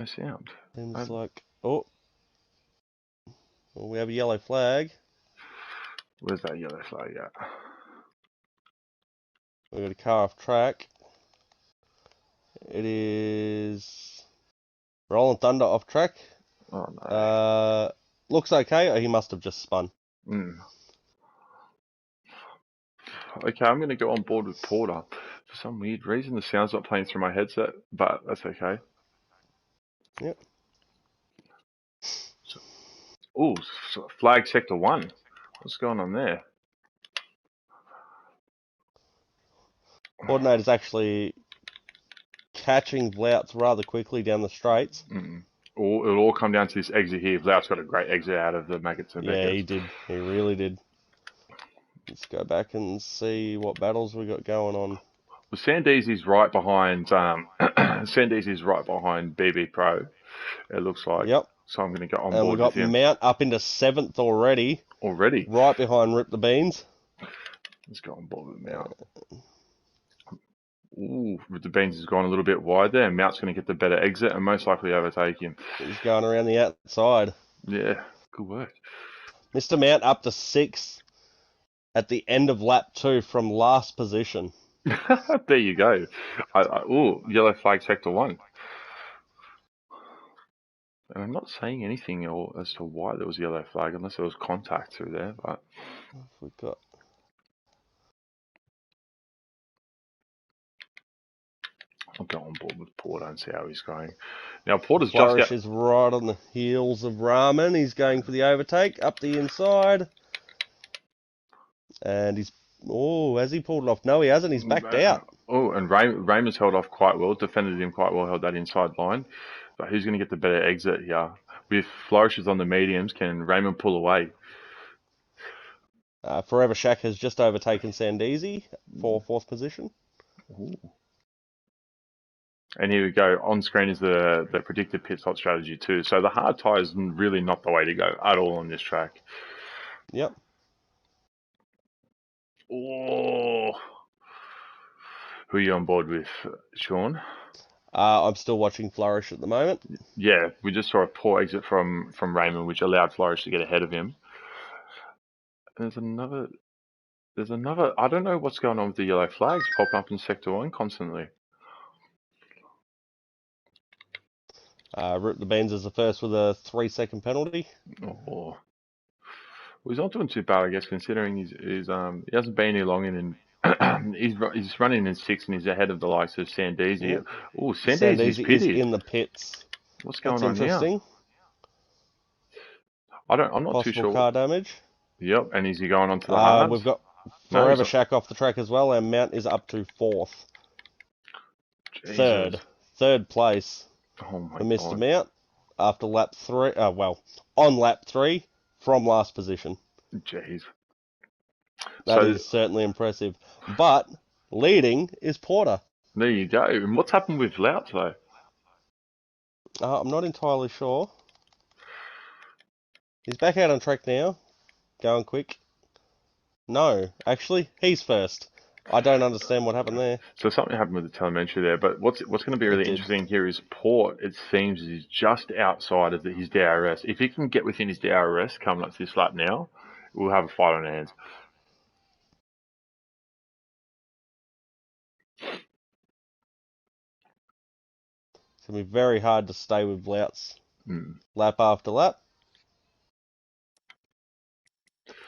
No sound. Seems like... Oh. Well, we have a yellow flag. Where's that yellow flag at? We've got a car off track. It is... Rolling Thunder off track. Oh, no. Looks okay. He must have just spun. Okay, I'm going to go on board with Porter. For some weird reason, the sound's not playing through my headset, but that's okay. Yep. Oh, flag sector 1. What's going on there? Coordinator's actually catching Vlouts rather quickly down the straights. It'll all come down to this exit here. Vlout's got a great exit out of the maggots and Yeah, he did. He really did. Let's go back and see what battles we got going on. Well, Sandeezy's right behind. Sandeezy's right behind BB Pro. It looks like. Yep. So I'm going to go on and board we got with him. Mount up into 7th already. Right behind Rip the Beans. Let's go on board with Mount. Ooh, Rip the Beans has gone a little bit wide there. Mount's going to get the better exit and most likely overtake him. He's going around the outside. Yeah, good work. Mr. Mount up to 6th at the end of lap 2 from last position. There you go. Ooh, yellow flag sector 1. And I'm not saying anything as to why there was a yellow flag, unless there was contact through there. But We've got... I'll go on board with Porter and see how he's going. Now, Porter's Flourish is right on the heels of Ramen. He's going for the overtake up the inside. And he's... Oh, has he pulled it off? No, he hasn't. He's backed out. Oh, and Raymond's held off quite well. Defended him quite well, held that inside line. But who's going to get the better exit here? With flourishes on the mediums, can Raymond pull away? Forever Shack has just overtaken Sandeezy for 4th position. Ooh. And here we go. On screen is the predicted pit stop strategy too. So the hard tyre is really not the way to go at all on this track. Yep. Oh. Who are you on board with, Sean? I'm still watching Flourish at the moment. Yeah, we just saw a poor exit from Raymond, which allowed Flourish to get ahead of him. There's another. I don't know what's going on with the yellow flags popping up in sector 1 constantly. Rip the Beans is the first with a 3-second penalty. Oh. Well, he's not doing too bad, I guess, considering he hasn't been here long and he's running in 6th and he's ahead of the likes of Sandeezy. Yep. Oh, Sandeezy is in the pits. What's going on here? I'm not too sure. Car damage. Yep, and is he going on to the hards? We've got Forever Shack off the track as well, and Mount is up to 4th. Jesus. Third place for Mr. Mount after lap 3. On lap 3 from last position. Jeez. That is certainly impressive. But leading is Porter. There you go. And what's happened with Louts though? I'm not entirely sure. He's back out on track now. Going quick. No, actually, he's first. I don't understand what happened there. So something happened with the telemetry there. But what's going to be really interesting here is Port, it seems, is just outside of his DRS. If he can get within his DRS coming up to this lap now, we'll have a fight on our hands. It's going to be very hard to stay with Louts lap after lap.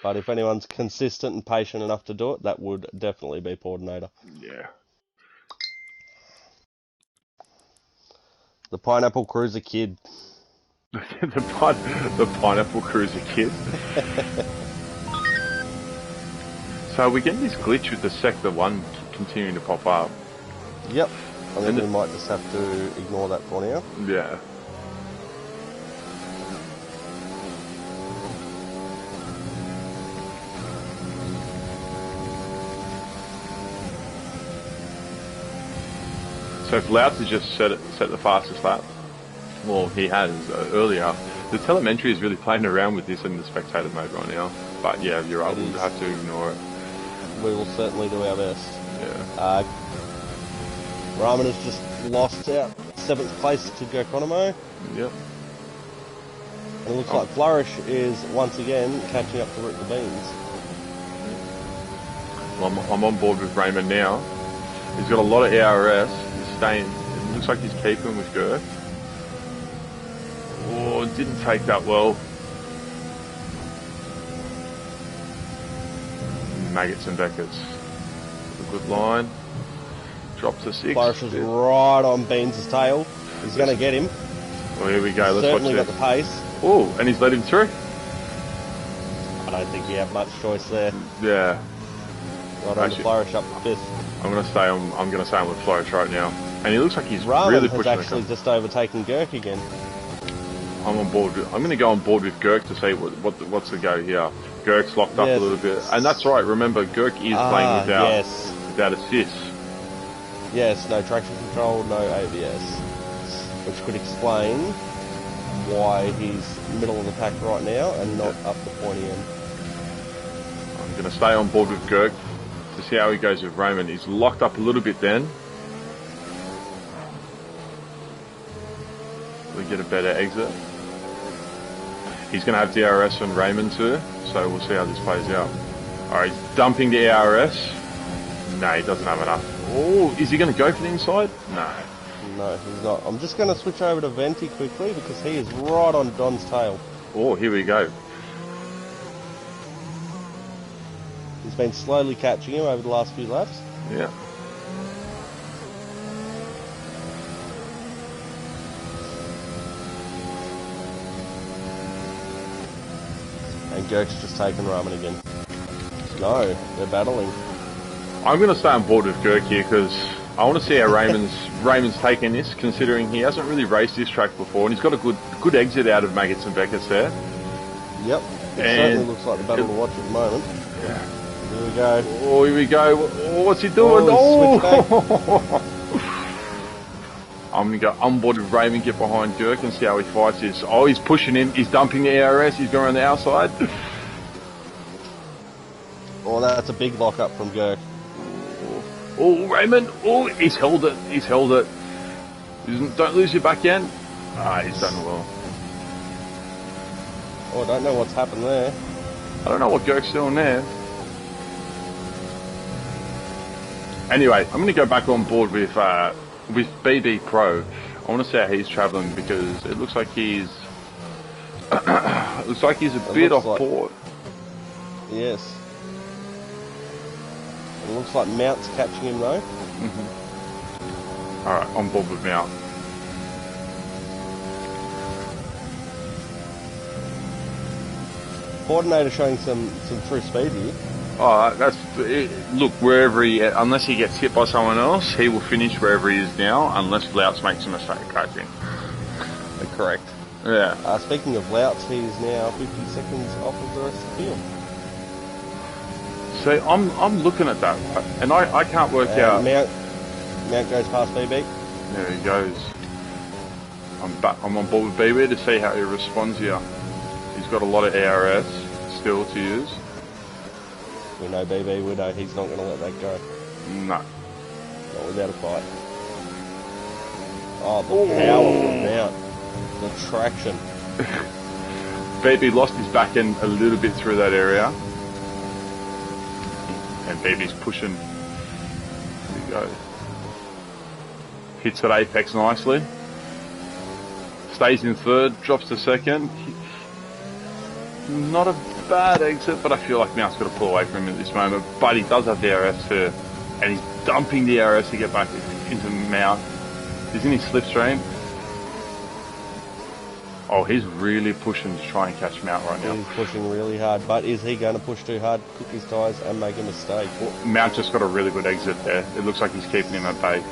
But if anyone's consistent and patient enough to do it, that would definitely be Portinator. Yeah. The Pineapple Cruiser Kid. the Pineapple Cruiser Kid. So we're getting this glitch with the Sector 1 continuing to pop up. Yep. I think we might just have to ignore that for now. Yeah. So if Louts has just set the fastest lap, well, he has earlier. The telemetry is really playing around with this in the spectator mode right now. But yeah, you're right. We'll have to ignore it. We will certainly do our best. Yeah. Ramen has just lost out 7th place to Gurkonomo. Yep. And it looks like Flourish is once again catching up to Rick the Beans. Well, I'm on board with Raymond now. He's got a lot of ARS. He's staying. It looks like he's keeping with Gurk. Oh, it didn't take that well. Maggots and Beckett's. A good line. Drop to 6. Flourish is right on Beans' tail. He's going to get him. Well, here we go. He's Let's certainly watch got this. the pace. Oh, and he's led him through. I don't think you have much choice there. Yeah. Right on the Flourish up to 5th. I'm gonna stay on with Flourish right now. And he looks like he's Ramen really has pushing actually just overtaken Gurk again. I'm on board. I'm going to go on board with Gurk to see what's the go here. Gurk's locked up a little bit, and that's right. Remember, Gurk is playing without assist. Yes, no traction control, no ABS, which could explain why he's middle of the pack right now and not up the pointy end. I'm going to stay on board with Gurk to see how he goes with Raymond. He's locked up a little bit then. We get a better exit. He's going to have DRS on Raymond too, so we'll see how this plays out. Alright, dumping the ARS. No, he doesn't have enough. Oh, is he going to go for the inside? No. No, he's not. I'm just going to switch over to Venti quickly because he is right on Don's tail. Oh, here we go. He's been slowly catching him over the last few laps. Yeah. And Gurk's just taken Ramen again. No, they're battling. I'm going to stay on board with Gurk here because I want to see how Raymond's taking this, considering he hasn't really raced this track before, and he's got a good exit out of Maggots and Beckett's there. Yep, it certainly looks like the battle to watch at the moment. Yeah. Here we go. Oh, here we go. Oh, what's he doing? Oh! I'm going to go on board with Raymond, get behind Gurk and see how he fights this. Oh, he's pushing him. He's dumping the ARS. He's going around the outside. Oh, that's a big lock up from Gurk. Oh, Raymond. Oh, he's held it. He's held it. Don't lose your back end. Ah, he's done well. Oh, I don't know what's happened there. I don't know what Gurk's doing there. Anyway, I'm going to go back on board with BB Pro. I want to see how he's travelling because it looks like he's a bit off board. Yes. It looks like Mount's catching him though. Mm-hmm. Alright, on board with Mount. Coordinator showing some true speed here. Oh, that's it. Look, unless he gets hit by someone else, he will finish wherever he is now, unless Louts makes a mistake, I think. Correct. Yeah. Speaking of Louts, he's now 50 seconds off of the rest of the field. See, I'm looking at that, and I can't work out. Mount goes past BB. There he goes. I'm on board with BB to see how he responds here. He's got a lot of ARS still to use. We know BB, we know he's not going to let that go. No. Not without a fight. Oh, the power from Mount. The traction. BB lost his back end a little bit through that area. And BB's pushing. There we go. Hits at apex nicely. Stays in third, drops to second. Not a bad exit, but I feel like Mount's got to pull away from him at this moment. But he does have the RS too. And he's dumping the RS to get back into Mount. He's in his slipstream. Oh, he's really pushing to try and catch Mount right now. He's pushing really hard, but is he going to push too hard, cook his tyres and make a mistake? Well, Mount just got a really good exit there. It looks like he's keeping him at bay.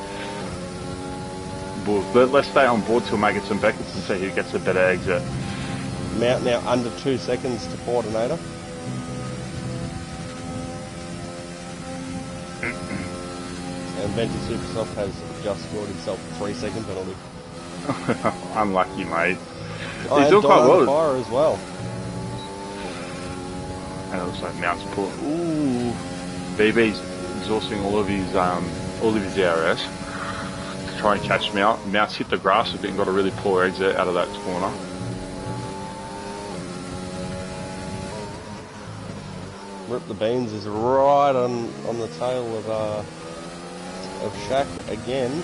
But let's stay on board till Maggots and Beckett's and see who gets a better exit. Mount now under 2 seconds to Coordinator. And Venti Supersoft has just scored himself a 3 second penalty. Unlucky, mate. He's doing quite well. Fire as well. And it looks like Mount's pulling. Ooh, BB's exhausting all of his ARS. try and catch Mount. Mount's hit the grass a bit and got a really poor exit out of that corner. Rip the Beans is right on the tail of Shaq again.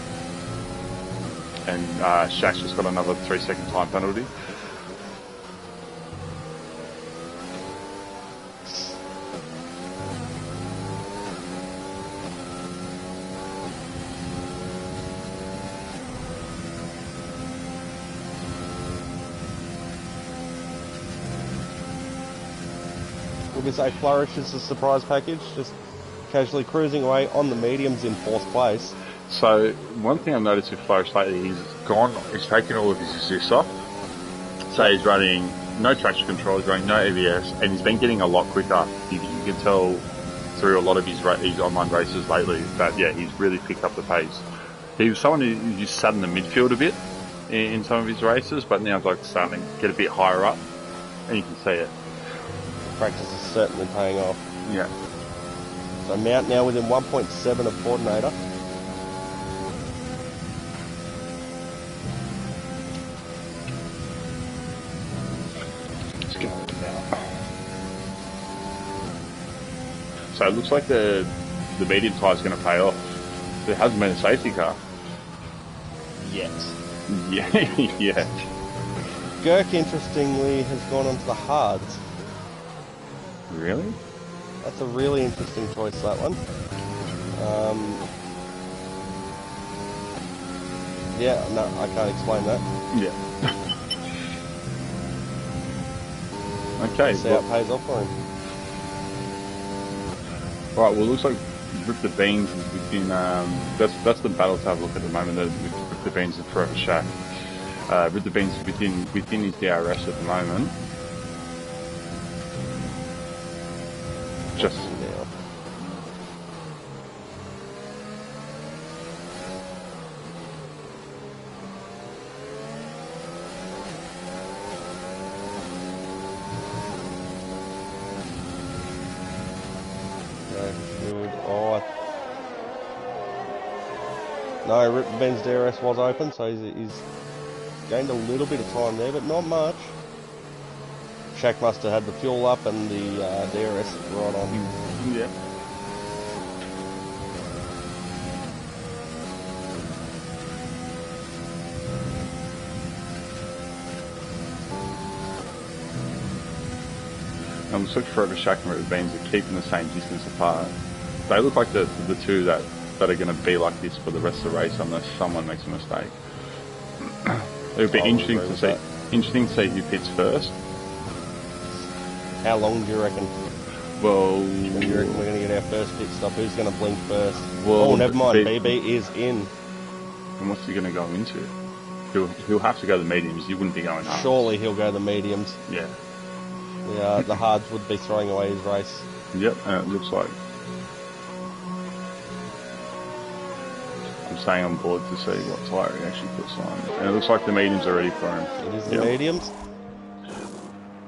And Shaq's just got another 3-second time penalty. Would we say Flourish is a surprise package? Just casually cruising away on the mediums in 4th place. So one thing I've noticed with Flourish lately, he's taken all of his assists off. So he's running no traction control, he's running no ABS, and he's been getting a lot quicker. You can tell through a lot of his online races lately that, yeah, he's really picked up the pace. He was someone who just sat in the midfield a bit in some of his races, but now he's like starting to get a bit higher up, and you can see it. Practice is certainly paying off. Yeah. So Mount now within 1.7 of Coordinator. Let's go now. So it looks like the medium tyre is going to pay off. There hasn't been a safety car. Yet. Yeah, yeah. Girk, interestingly, has gone onto the hards. Really? That's a really interesting choice, that one. Yeah, no, I can't explain that. Yeah. Okay. See how it pays off for him. Right, well, it looks like Rip the Beans is within, that's the battle to have a look at the moment, with Rip the Beans and Forever Shack. Rip the Beans is within his DRS at the moment. Just now. No, Rip the Beans DRS was open, so he's gained a little bit of time there, but not much. Shaq must have had the fuel up and the DRS right on. yeah. And looks like Forever Shack and Rip the Beans are keeping the same distance apart. They look like the two that are going to be like this for the rest of the race unless someone makes a mistake. It would be interesting to see who pits first. How long do you reckon? Well, When do you reckon we're going to get our first pit stop? Who's going to blink first? Well, oh, never mind. BB is in. And what's he going to go into? He'll have to go the mediums. You wouldn't be going hard. Surely he'll go the mediums. Yeah. The hards would be throwing away his race. Yep, and it looks like. I'm staying on board to see what tyre he actually puts on. And it looks like the mediums are ready for him. It is the mediums.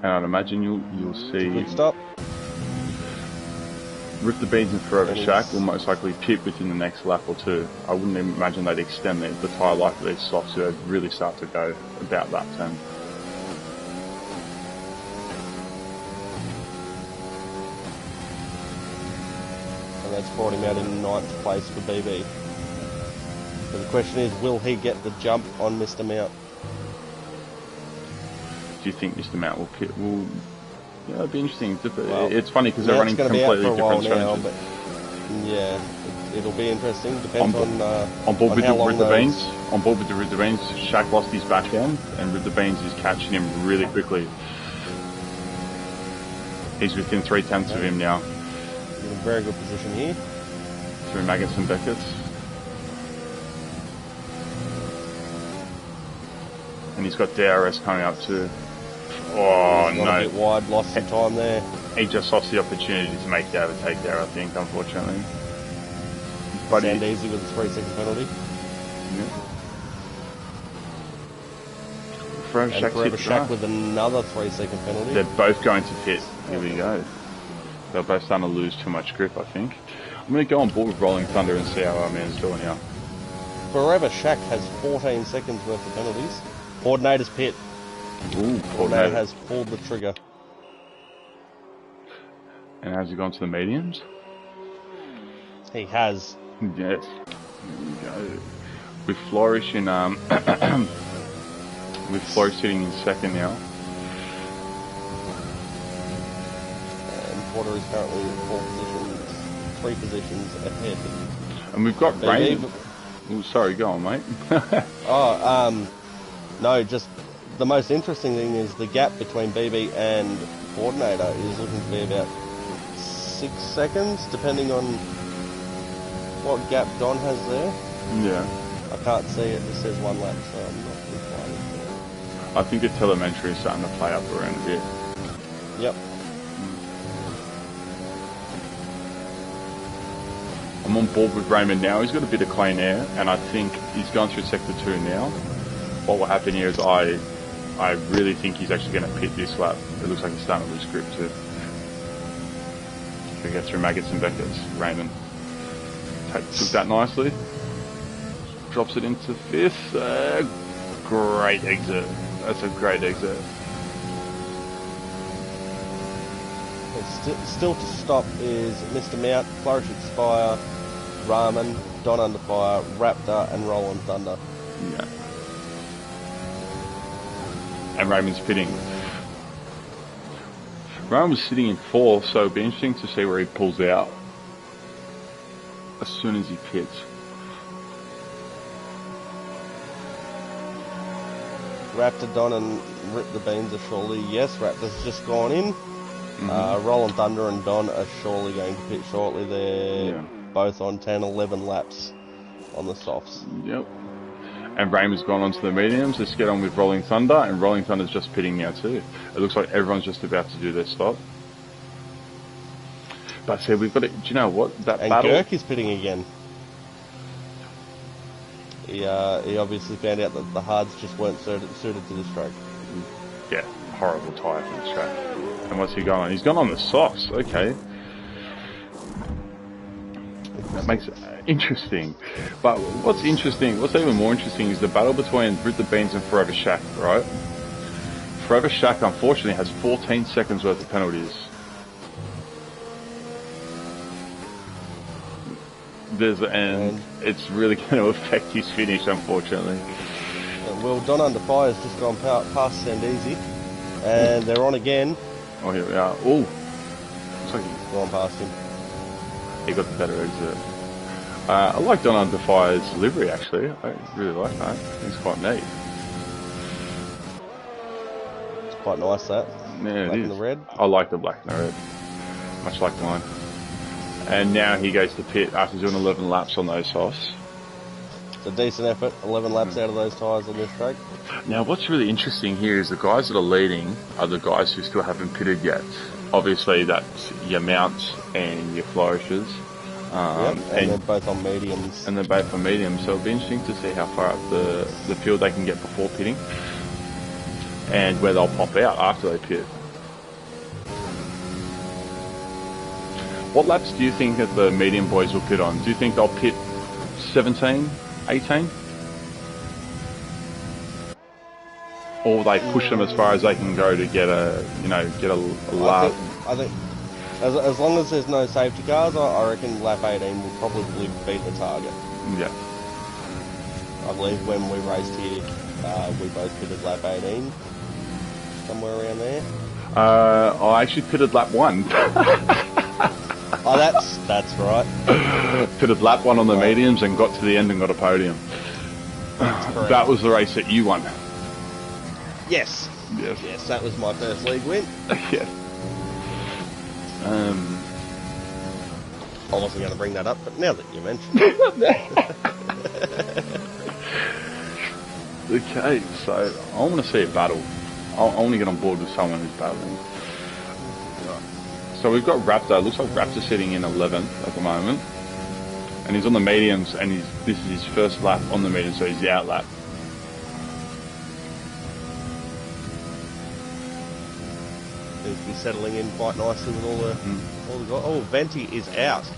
And I'd imagine you'll see Quick stop. Rip the Beans and Forever Shack will most likely pit within the next lap or two. I wouldn't imagine they'd extend the tyre life of these softs, so they'd really start to go about lap 10. And that's brought him out in 9th place for BB. So the question is, will he get the jump on Mr. Mount? Do you think Mr. Mount will pit? Yeah, it'd be interesting. Well, it's funny because they're running completely different strategies. But yeah, it'll be interesting. Depends on board with the Beans. On board with the Rip the Beans, Shaq lost his back end, and Rip the Beans is catching him really quickly. He's within 3/10 of him now. In a very good position here. Through Maggots and Beckett's. And he's got DRS coming up too. Oh no! A bit wide, lost some time there. He just lost the opportunity to make the overtake there, I think, unfortunately. But Stand easy with a 3-second penalty. Yeah. Forever Shack with another 3-second penalty. They're both going to pit. Here we go. They're both starting to lose too much grip, I think. I'm going to go on board with Rolling Thunder and see how our man's doing here. Forever Shack has 14 seconds worth of penalties. Coordinator's pit. Ooh, Coordinator has pulled the trigger. And has he gone to the mediums? He has. Yes. There we go. With Flourish in with Flourish sitting in second now. And Porter is currently in 4 positions, 3 positions ahead. And we've got Raymond. Oh, sorry, go on, mate. No, just the most interesting thing is the gap between BB and Coordinator is looking to be about 6 seconds, depending on what gap Don has there. Yeah. I can't see it. It says 1 lap, so I'm not entirely sure. I think the telemetry is starting to play up around a bit. Yep. I'm on board with Raymond now. He's got a bit of clean air, and I think he's gone through sector 2 now. What will happen here is I really think he's actually going to pit this lap. It looks like he's starting to lose grip too. We go through Maggots and Beckett's. Raymond took that nicely. Drops it into 5th. Great exit. That's a great exit. Still to stop is Mr. Mount, Flourish Expire, Ramen, Don Under Fire, Raptor, and Roland Thunder. Yeah. And Raymond's pitting. Raymond was sitting in 4th, so it'll be interesting to see where he pulls out as soon as he pits. Raptor, Don, and Rip the Beans are surely, yes, Raptor's just gone in. Roland Thunder and Don are surely going to pit shortly. They're both on 10, 11 laps on the softs. Yep. And Raymond's gone onto the mediums. Let's get on with Rolling Thunder, and Rolling Thunder's just pitting now too. It looks like everyone's just about to do their stop. But see, we've got to, do you know what? That and battle... Girk is pitting again. He obviously found out that the hards just weren't suited to this track. Yeah, horrible tyre for this track. And what's he going on? He's gone on the softs, okay. That makes it interesting. But what's even more interesting is the battle between Brit the Beans and Forever Shack, right? Forever Shack, unfortunately, has 14 seconds worth of penalties. And it's really going to affect his finish, unfortunately. Well, Don Under Fire has just gone past Sandeezy, and they're on again. Oh, here we are. Oh, looks like he's gone past him. He got the better exit. I like Don Under Fire's livery, actually. I really like that. It's quite neat. It's quite nice, that. Yeah, black it is. And the red. I like the black and the red. Much like mine. And now he goes to pit after doing 11 laps on those softs. It's a decent effort, 11 laps out of those tyres on this track. Now what's really interesting here is the guys that are leading are the guys who still haven't pitted yet. Obviously that's your Mounts and your Flourishes. And they're both on mediums. And they're both on mediums, so it'll be interesting to see how far up the field they can get before pitting. And where they'll pop out after they pit. What laps do you think that the medium boys will pit on? Do you think they'll pit 17, 18? Or will they push them as far as they can go to get a lap? I think as long as there's no safety cars, I reckon lap 18 will probably beat the target. Yeah. I believe when we raced here, we both pitted lap 18, somewhere around there. I actually pitted lap 1. Oh, that's right. Pitted lap 1 on the mediums and got to the end and got a podium. That was the race that you won. Yes. Yes, that was my first league win. Yeah. I wasn't going to bring that up, but now that you mentioned it. Okay, so I want to see a battle. I want to get on board with someone who's battling. So we've got Raptor. It looks like Raptor's sitting in 11th at the moment. And he's on the mediums, and this is his first lap on the mediums, so he's the out lap. Seems to be settling in quite nicely with all the guys. Oh, Venti is out.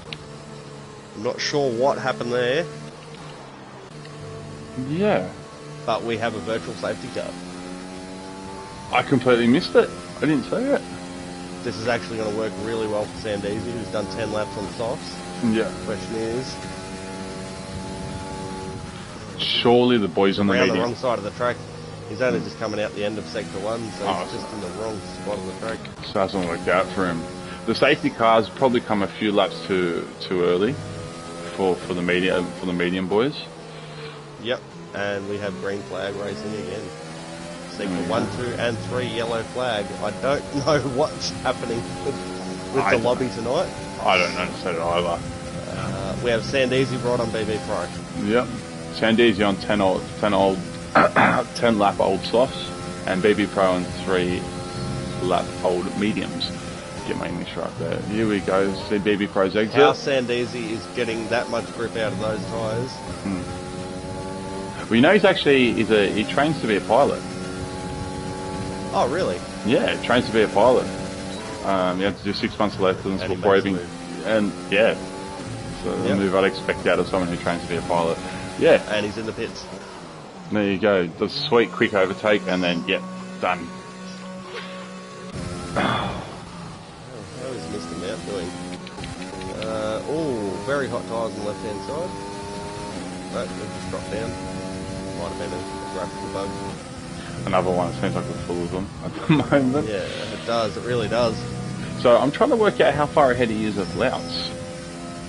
I'm not sure what happened there. Yeah. but we have a virtual safety car. I completely missed it. I didn't see it. This is actually going to work really well for Sandesi, who's done 10 laps on softs. Yeah. Question is, Surely the boys on the around the medium. wrong side of the track. He's only just coming out the end of sector 1, so Oh, he's just in the wrong spot of the track. So it hasn't worked out for him. The safety cars probably come a few laps too early for the medium boys. Yep, and we have green flag racing again. Sector 1, 2, and 3 yellow flag. I don't know what's happening with the lobby tonight. I don't understand it either. We have Sandesi right on BB Pro. Yep. Sandesi on 10 lap old softs, and BB Pro on 3 lap old mediums. Get my English right there. Here we go. See BB Pro's exit. How Sandesi is getting that much grip out of those tyres. Well, you know, he trains to be a pilot. Oh, really? Yeah, he trains to be a pilot. He had to do 6 months lessons before even, and yeah. So the move I'd expect out of someone who trains to be a pilot. Yeah. And he's in the pits. There you go. The sweet quick overtake, and then done. How is Mr. Mount doing? Very hot tyres on the left hand side. No, they've just dropped down. Might have been a graphical bug. Another one. It seems like we're full of them at the moment. Yeah, it does. It really does. So I'm trying to work out how far ahead he is of Louts,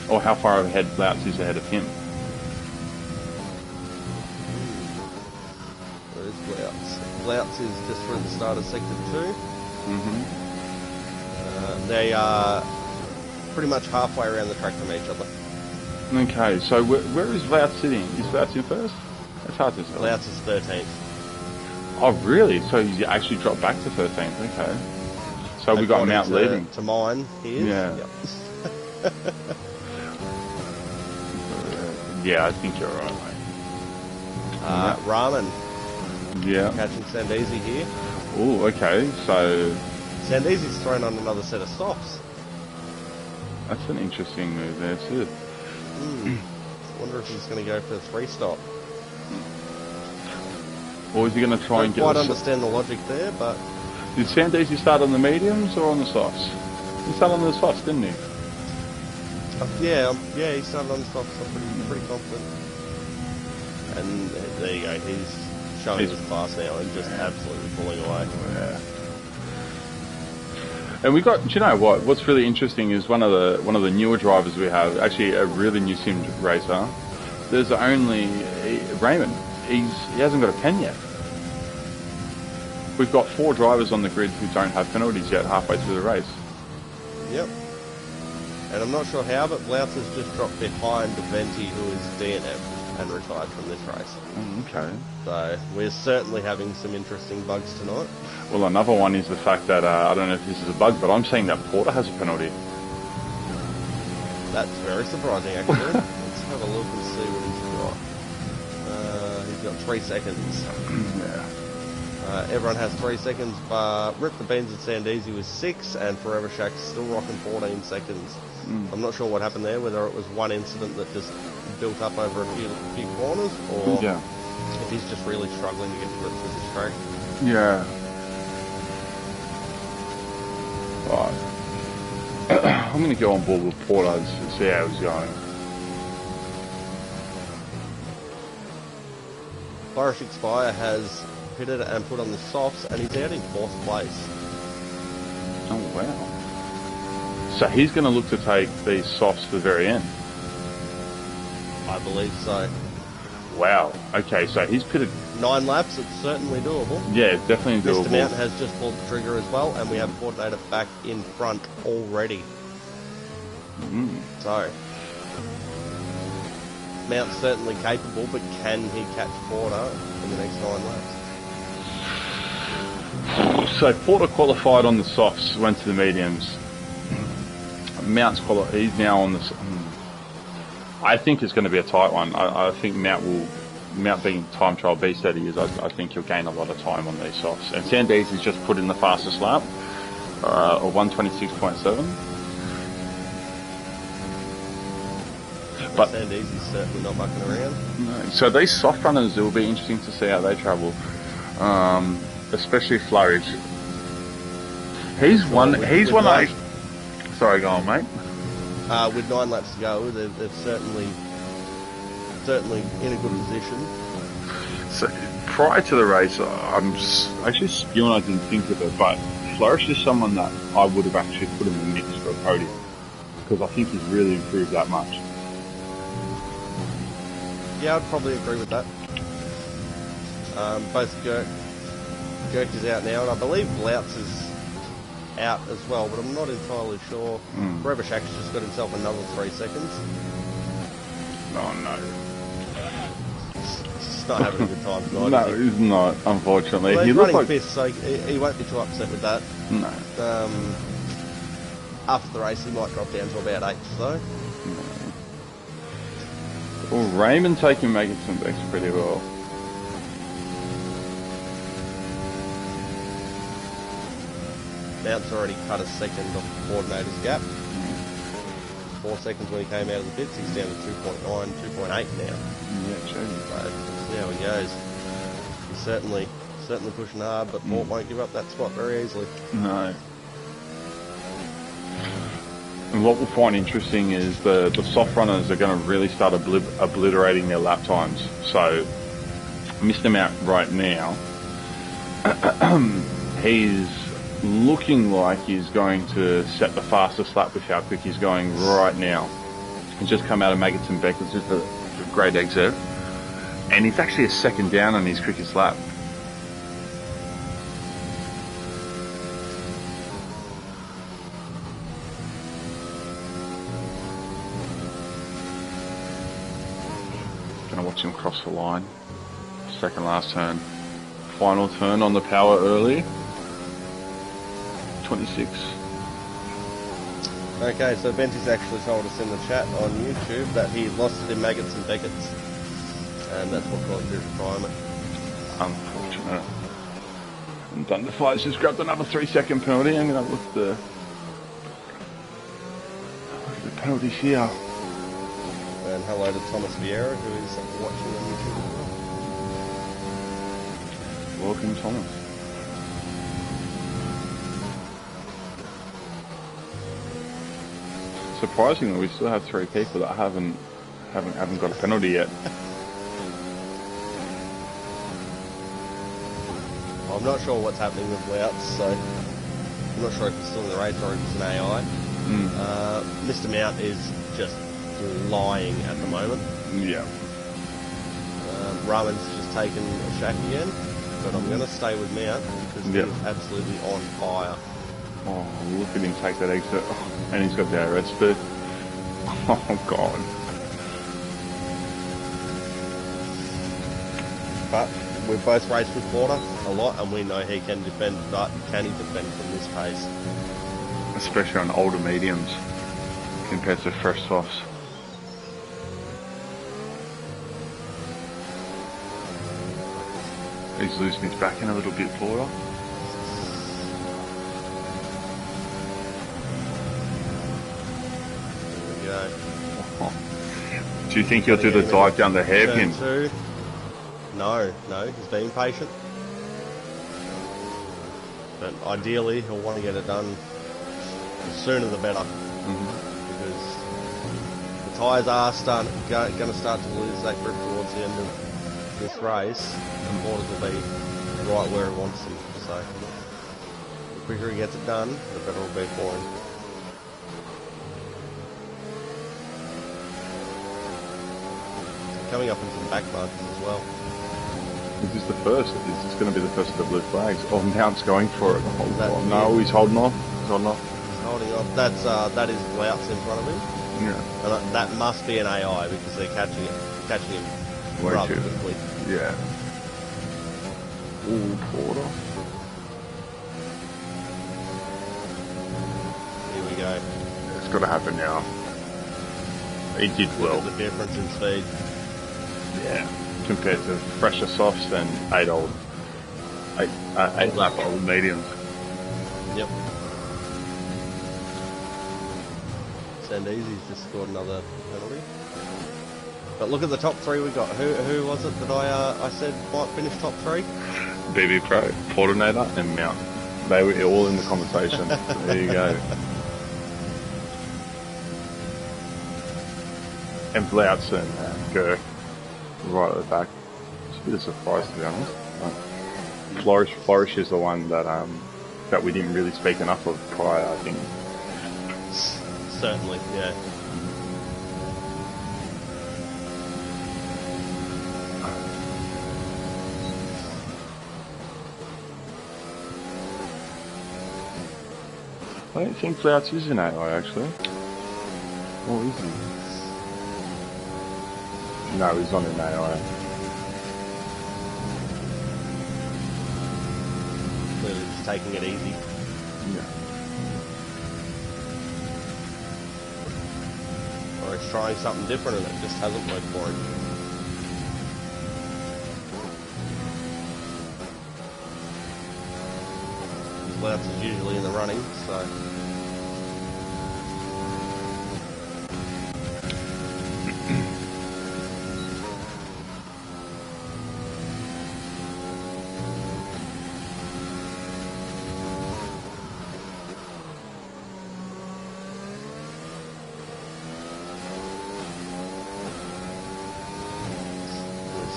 or how far ahead Louts is ahead of him. Where is Louts? Louts is just from the start of sector 2. They are pretty much halfway around the track from each other. Okay, so where is Louts sitting? Is Louts in first? It's hard to tell. Louts is 13th. Oh, really? So he's actually dropped back to 13th. Okay. So we got Mount leading. To mine, he is. Yeah. Yep. Yeah, I think you're right, mate. Ramen. Yeah. Catching Sandesi here. Oh, okay. So Sandesi's thrown on another set of softs. that's an interesting move there too. I wonder if he's going to go for a 3-stop. Or is he going to try and get? I don't quite understand the logic there, but did Sandesi start on the mediums or on the softs? He started on the softs, didn't he? Yeah, he started on the softs. I'm pretty confident. And there you go. He's showing his class now and just absolutely pulling away. Yeah. And we got, do you know what? What's really interesting is one of the newer drivers we have, actually a really new sim racer. There's only Raymond. He hasn't got a pen yet. We've got 4 drivers on the grid who don't have penalties yet halfway through the race. Yep. And I'm not sure how, but Louts has just dropped behind Venti, who is DNF and retired from this race. Okay. So we're certainly having some interesting bugs tonight. Well, another one is the fact that, I don't know if this is a bug, but I'm seeing that Porter has a penalty. That's very surprising, actually. Let's have a look and see what he's got. He's got 3 seconds. Yeah. Everyone has 3 seconds, but Rip the Beans at Sandesi was 6, and Forever Shack's still rocking 14 seconds. I'm not sure what happened there, whether it was one incident that just built up over a few corners, or if he's just really struggling to get to grips with this track. Yeah. Right. I'm going to go on board with Porter and see how he's going. Flourish Expire has pitted and put on the softs, and he's out in 4th place. Oh, wow. So he's going to look to take these softs to the very end? I believe so. Wow. Okay, so he's pitted 9 laps, it's certainly doable. Yeah, definitely doable. Mr. Mountain has just pulled the trigger as well, and we have Coordinator back in front already. So, Mount's certainly capable, but can he catch Porter in the next 9 laps? So Porter qualified on the softs, went to the mediums. Mount's he's now on the. I think it's going to be a tight one. I think Mount being time trial beast that he is, I think he'll gain a lot of time on these softs. And Sandesi's just put in the fastest lap, a 1:26.7. But Sandeezy's certainly not mucking around. no. So these soft runners, it will be interesting to see how they travel, especially Flourish. He's one. Sorry, go on, mate. With 9 laps to go, they're certainly in a good position. So prior to the race, I'm actually spewing. I didn't think of it, but Flourish is someone that I would have actually put in the mix for a podium because I think he's really improved that much. Yeah, I'd probably agree with that. Both Gurk is out now, and I believe Louts is out as well, but I'm not entirely sure. Brevishak's just got himself another 3 seconds. Oh no. He's not having a good time tonight. No, he's not, unfortunately. Well, he he's looks running like... fifth, so he won't be too upset with that. No. After the race, he might drop down to about 8th, though. No. Well, Raymond taking Magnuson Beck's pretty well. Mount's already cut a second off the coordinator's gap. 4 seconds when he came out of the pits. He's down to 2.9, 2.8 now. Yeah, true. So we'll see how he goes. He's certainly pushing hard, but Port won't give up that spot very easily. No. And what we'll find interesting is the soft runners are going to really start obliterating their lap times. So, missed him out right now. He's looking like he's going to set the fastest lap with how quick he's going right now. He's just come out of Magnuson Beck, it's just a great exit. And he's actually a second down on his quickest lap. Gonna watch him cross the line. Second last turn. Final turn on the power early. 26. Okay, so Benty's actually told us in the chat on YouTube that he lost it in Maggots and Beckett's, and that's what caused his retirement. Unfortunate. And Thunderfly's just grabbed another 3-second penalty. I'm going to look at the penalties here. And hello to Thomas Vieira, who is watching on YouTube as well. Welcome, Thomas. Surprisingly, we still have 3 people that haven't got a penalty yet. I'm not sure what's happening with Louts, so I'm not sure if he's still in the race or if it's an AI. Mr. Mount is just flying at the moment. Yeah. Raman's just taken a shack again, but I'm going to stay with Mount because he's absolutely on fire. Oh, look at him take that exit. Oh, and he's got the DRS speed. Oh, God. But we've both raced with Porter a lot, and we know he can defend, but can he defend from this pace? Especially on older mediums compared to fresh softs. He's losing his back in a little bit, Porter. Do you think he'll do the dive down the hairpin? No, he's being patient. But ideally, he'll want to get it done the sooner the better. Because the tyres are going to start to lose that grip towards the end of this race, and Porter's will be right where he wants them. So the quicker he gets it done, the better it'll be for him. Coming up into the back markers as well. Is this the first? Is this going to be the first of the blue flags? Oh, Mount's going for it. Oh, no, he's holding off. He's holding off. He's holding off. That is Louts in front of him. Yeah. And that must be an AI because they're catching him rather quickly. Yeah. Ooh, Porter. Here we go. It's got to happen now. He did well. Look at the difference in speed. Yeah. Compared to fresher softs and 8 lap old mediums. Yep. Sandeezy's just scored another penalty. But look at the top three we got. Who was it that I said might finish top three? BB Pro, Fortinator, and Mount. They were all in the conversation. There you go. And Blouts and Gurk right at the back. It's a bit of a surprise, to be honest. Flourish is the one that we didn't really speak enough of prior, I think. Certainly, yeah. I don't think Blouts is an AI, actually. Or is he? No, he's not an AI. Clearly just taking it easy. Yeah. Or he's trying something different and it just hasn't worked for him. Blouts is usually in the running, so...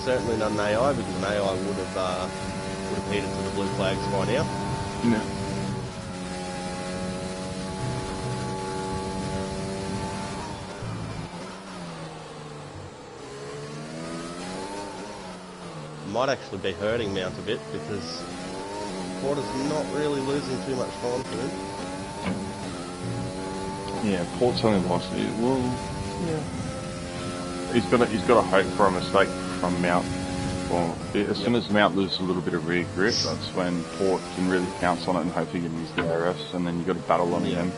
Certainly not an AI, because an AI would have headed to the blue flags by now. No. Might actually be hurting Mount a bit, because Porter's not really losing too much time to him. Yeah, Port's only lost it. Well, yeah. He's got to hope for a mistake from Mount. Well, as soon as Mount loses a little bit of rear grip, that's when Port can really pounce on it and hopefully get his DRS, and then you've got to battle on him.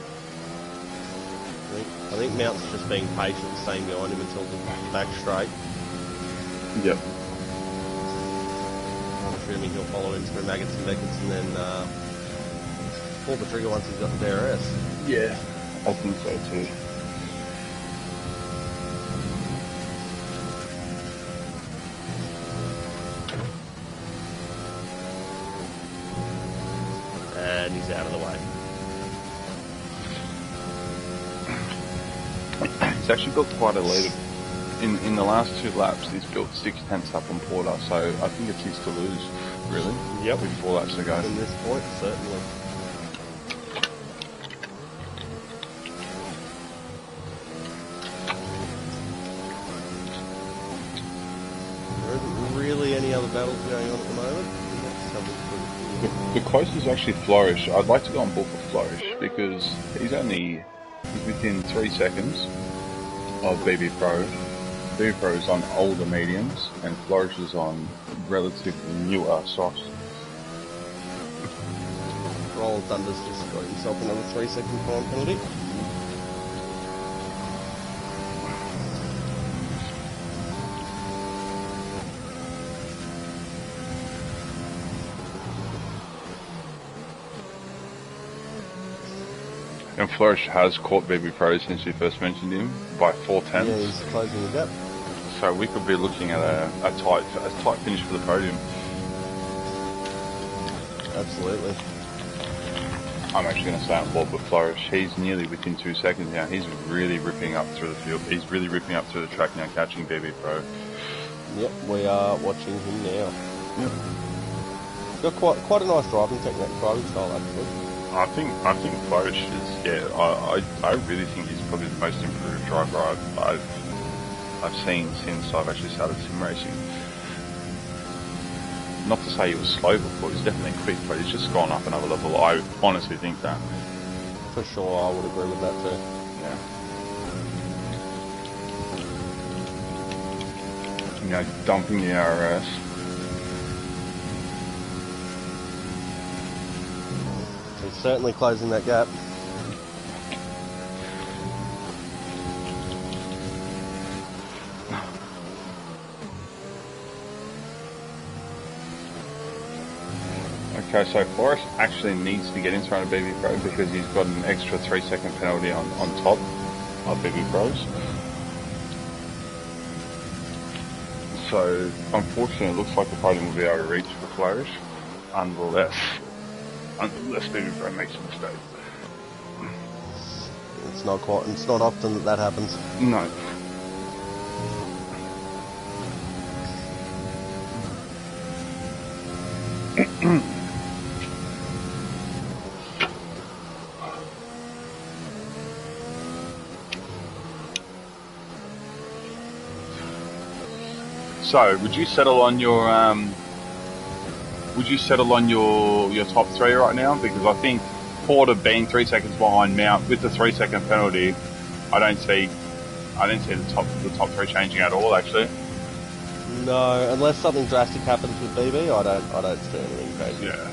I think Mount's just being patient, staying behind him until the back straight. Yep. I'm assuming he'll follow him through Maggots and Beckets and then pull the trigger once he's got the DRS. Yeah, I think so too. And he's out of the way. He's actually built quite a lead. In the last 2 laps, he's built 6/10 up on Porter, so I think it's his to lose, really. Yep. With 4 laps to go. From this point, certainly. There isn't really any other battles going on at the moment. The closest is actually Flourish. I'd like to go on board for Flourish because he's within 3 seconds of BB Pro. BB Pro is on older mediums and Flourish is on relatively newer softs. Roll Thunder's just got himself another 3-second time penalty. And Flourish has caught BB Pro since we first mentioned him by 4/10. Yeah, he's closing the gap. So we could be looking at a tight finish for the podium. Absolutely. I'm actually going to stay on board with Flourish. He's nearly within 2 seconds now. He's really ripping up through the field. He's really ripping up through the track now, catching BB Pro. Yep, we are watching him now. Yep. Got quite a nice driving style actually. I think Flourish is, I really think he's probably the most improved driver I've seen since I've actually started sim racing. Not to say he was slow before, he's definitely quick, but he's just gone up another level. I honestly think that. For sure, I would agree with that too. Yeah. You know, dumping the RS. He's certainly closing that gap. Okay, so Forrest actually needs to get in front of BB Pro because he's got an extra 3-second penalty on top of BB Pros. So, unfortunately, it looks like the podium will be able to reach for Flourish, unless Stephen Gray makes a mistake. It's not often that happens. No. So, would you settle on your top three right now? Because I think Porter being 3 seconds behind Mount with the 3 second penalty, I don't see the top three changing at all. Actually, No, unless something drastic happens with BB, I don't see anything crazy. yeah.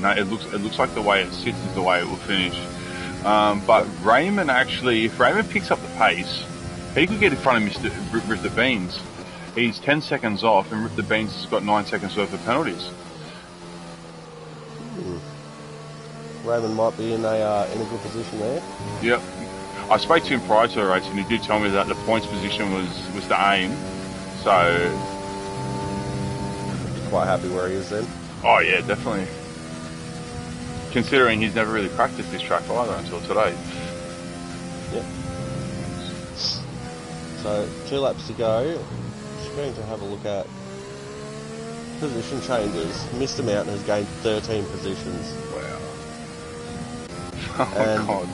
No, it looks like the way it sits is the way it will finish. But Raymond actually, if Raymond picks up the pace, he could get in front of Rip the Beans. He's 10 seconds off, and Rip the Beans has got 9 seconds worth of penalties. Raymond might be in a good position there. Yep. I spoke to him prior to the race, and he did tell me that the points position was the aim. So, Quite happy where he is then. oh yeah, definitely. Considering he's never really practiced this track either until today. Yep. So 2 laps to go. Just going to have a look at position changes. Mr. Mountain has gained 13 positions. Wow. Oh And god.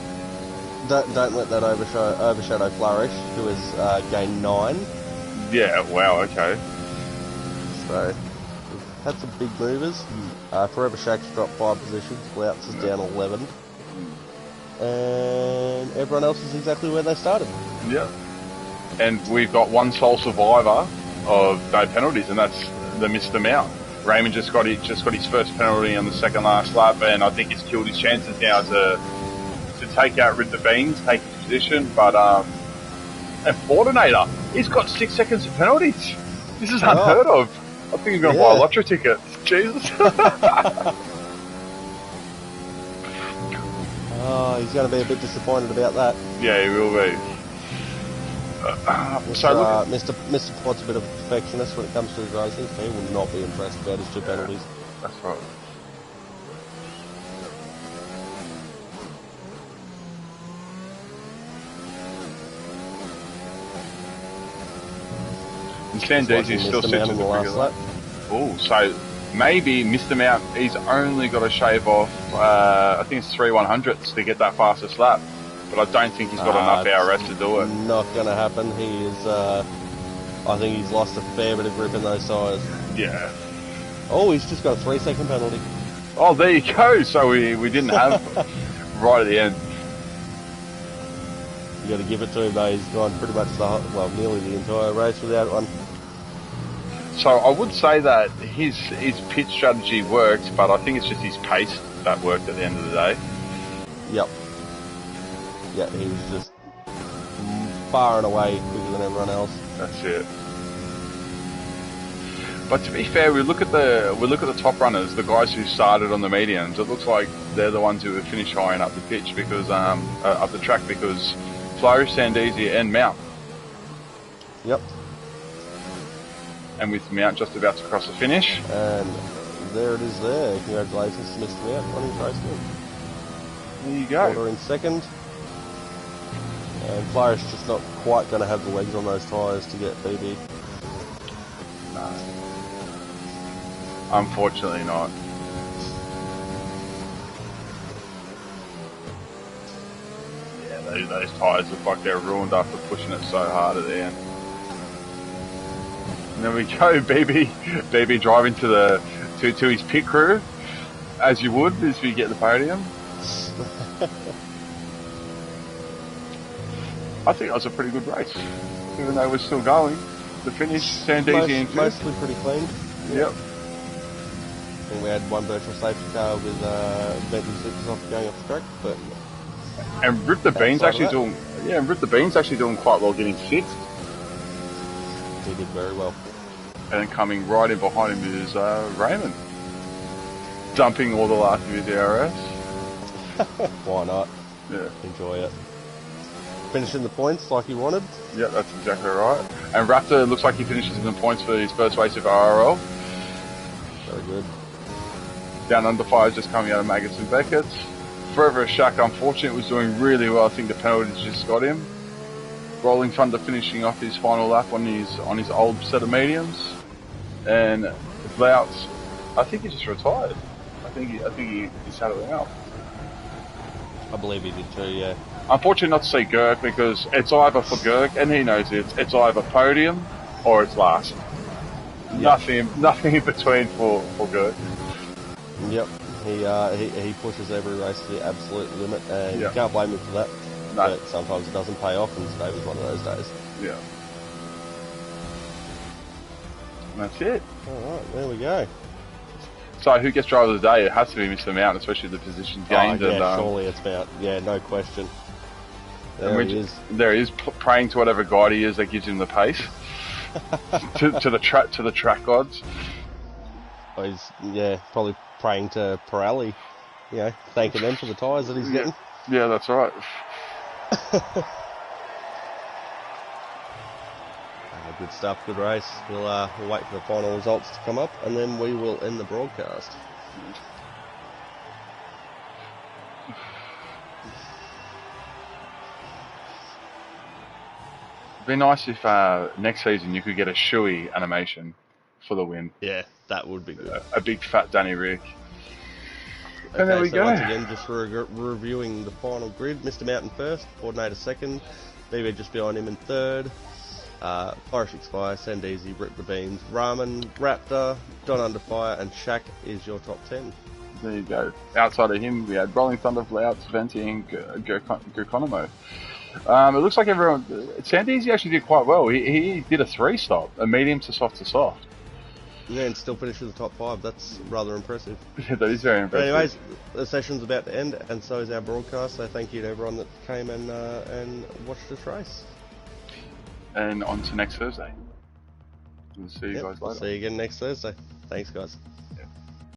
Don't let that overshadow Flourish, who has gained 9. Yeah. Wow. Okay. So we've had some big movers. Forever Shack's dropped 5 positions. Louts is down 11. And everyone else is exactly where they started. Yeah. And we've got one sole survivor of no penalties, and that's the Mr. Mount. Raymond just got his first penalty on the second last lap, and I think he's killed his chances now to take out Rip the Beans, take his position. But and Fortinator, he's got 6 seconds of penalties. This is unheard of. I think he's going to buy a lottery ticket. Jesus. Oh, he's going to be a bit disappointed about that. Yeah, he will be. Mr. Pod's a bit of a perfectionist when it comes to his racing, so he will not be impressed about his 2 penalties. That's right. And Sandeezy still sits in the last lap. Oh, so maybe Mr. Mount, he's only got to shave off, I think it's 3/100ths to get that fastest lap. But I don't think he's got enough RS to do it. Not going to happen. He is, I think he's lost a fair bit of grip in those tyres. Yeah. Oh, he's just got a 3 second penalty. Oh, there you go. So we didn't have right at the end. You got to give it to him though. He's gone pretty much nearly the entire race without one. So I would say that his pit strategy worked, but I think it's just his pace that worked at the end of the day. Yep. Yeah, he was just far and away quicker than everyone else. That's it. But to be fair, we look at the top runners, the guys who started on the mediums. It looks like they're the ones who have finished high and up the pitch because up the track because Flourish, Sandeezy, and Mount. Yep. And with Mount just about to cross the finish. And there it is. There. Congratulations to Mr. Mount on his race win. There you go. Porter in second. And Flourish just not quite going to have the legs on those tyres to get BB. No. Unfortunately not. Yeah, those tyres look like they're ruined after pushing it so hard at the end. And there we go, BB driving to his pit crew, as you would as we get the podium. I think that was a pretty good race, even though we're still going. The finish, Sandeezy and mostly pretty clean. Yep. And we had one virtual safety car with Benton Zippers off going off the track, but and Rip the Beans actually doing quite well getting sixth. He did very well. And then coming right in behind him is Raymond, dumping all the last of his ARS. Why not? Yeah. Enjoy it. finishing the points like he wanted. Yeah, that's exactly right. And Raptor looks like he finishes in the points for his first race of ORL. Very good. Down Under Fire just coming out of Maggots and Beckett. Forever Shack, unfortunate, was doing really well. I think the penalties just got him. Rolling Thunder finishing off his final lap on his old set of mediums. And Louts, I think he just retired. I think he's settling out. I believe he did too, yeah. Unfortunate not to see Girk, because it's either for Girk, and he knows it's either podium or it's last. Yep. Nothing in between for Girk. Yep, he pushes every race to the absolute limit, and yep. You can't blame him for that. No. But sometimes it doesn't pay off, and today was one of those days. Yeah. And that's it. Alright, there we go. So who gets driver of the day? It has to be Mr. Mountain, especially the positions gained. Yeah, and, surely it's Mount. Yeah, no question. There he is. There he is, praying to whatever guide he is that gives him the pace. to the track gods. Oh, he's probably praying to Pirelli, thanking them for the tyres that he's getting. Yeah, that's right. Good stuff, good race. We'll wait for the final results to come up, and then we will end the broadcast. It'd be nice if next season you could get a shoey animation for the win. Yeah, that would be good. A big fat Danny Rick. Okay, and there we go. Once again, just reviewing the final grid. Mr. Mountain first, Coordinator second, BB just behind him in third. Irish Expire, Send Easy, Rip the Beans, Ramen, Raptor, Don Under Fire, and Shaq is your top 10. There you go. Outside of him, we had Rolling Thunder, Louts, Venti, and Gerconimo. It looks like everyone... Send Easy actually did quite well. He did a 3-stop, a medium to soft to soft. Yeah, and still finished in the top 5. That's rather impressive. Yeah, that is very impressive. But anyways, the session's about to end, and so is our broadcast. So thank you to everyone that came and watched this race. And on to next Thursday. We'll see you guys later. We'll see you again next Thursday. Thanks, guys. Yeah.